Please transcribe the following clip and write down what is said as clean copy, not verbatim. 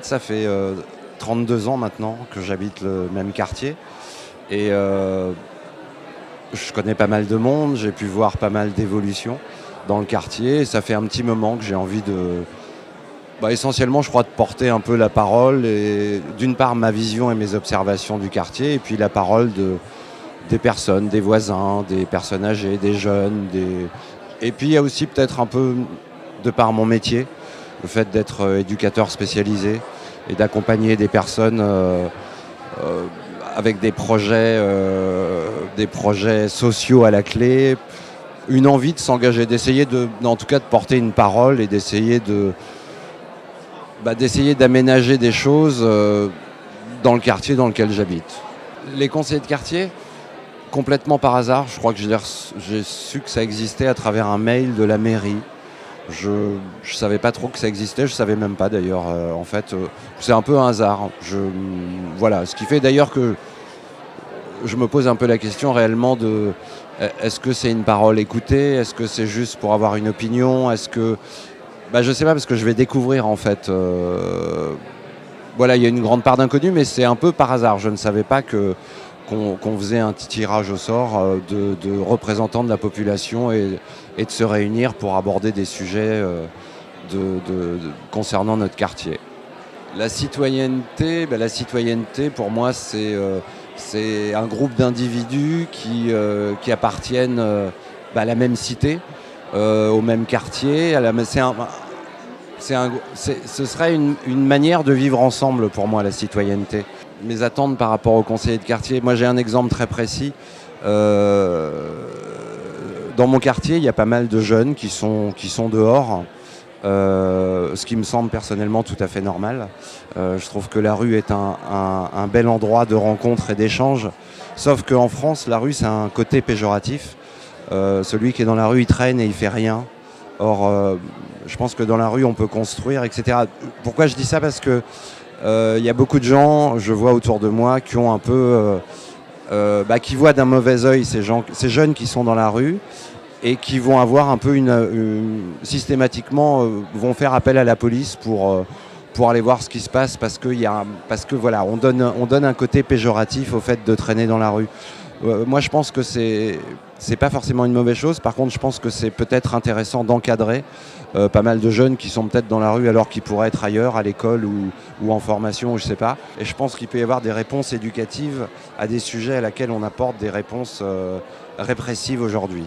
Ça fait 32 ans maintenant que j'habite le même quartier et je connais pas mal de monde, j'ai pu voir pas mal d'évolutions dans le quartier et ça fait un petit moment que j'ai envie essentiellement je crois de porter un peu la parole et d'une part ma vision et mes observations du quartier et puis la parole des personnes, des voisins, des personnes âgées, des jeunes, et puis il y a aussi peut-être un peu de par mon métier, le fait d'être éducateur spécialisé et d'accompagner des personnes avec des projets sociaux à la clé, une envie de s'engager, en tout cas de porter une parole et d'essayer d'aménager des choses dans le quartier dans lequel j'habite. Les conseillers de quartier, complètement par hasard, je crois que j'ai su que ça existait à travers un mail de la mairie. Je ne savais pas trop que ça existait, je ne savais même pas d'ailleurs. C'est un peu un hasard. Voilà, ce qui fait d'ailleurs que je me pose un peu la question réellement de est-ce que c'est une parole écoutée? Est-ce que c'est juste pour avoir une opinion? Je ne sais pas parce que je vais découvrir en fait. Il y a une grande part d'inconnu, mais c'est un peu par hasard. Je ne savais pas qu'on faisait un tirage au sort de représentants de la population et de se réunir pour aborder des sujets concernant notre quartier. La citoyenneté, pour moi, c'est un groupe d'individus qui appartiennent à la même cité, au même quartier. Ce serait une manière de vivre ensemble pour moi, la citoyenneté. Mes attentes par rapport aux conseillers de quartier, moi j'ai un exemple très précis. Dans mon quartier, il y a pas mal de jeunes qui sont dehors, ce qui me semble personnellement tout à fait normal. Je trouve que la rue est un bel endroit de rencontre et d'échange, sauf qu'en France, la rue c'est un côté péjoratif. Celui qui est dans la rue, il traîne et il fait rien. Or, je pense que dans la rue, on peut construire, etc. Pourquoi je dis ça? Parce que y a beaucoup de gens, je vois autour de moi, qui ont un peu, qui voient d'un mauvais œil ces jeunes qui sont dans la rue et qui vont avoir un peu systématiquement vont faire appel à la police pour aller voir ce qui se passe parce que on donne un côté péjoratif au fait de traîner dans la rue. Moi, je pense que c'est pas forcément une mauvaise chose. Par contre, je pense que c'est peut-être intéressant d'encadrer pas mal de jeunes qui sont peut-être dans la rue alors qu'ils pourraient être ailleurs, à l'école ou en formation, je sais pas. Et je pense qu'il peut y avoir des réponses éducatives à des sujets à laquelle on apporte des réponses répressives aujourd'hui.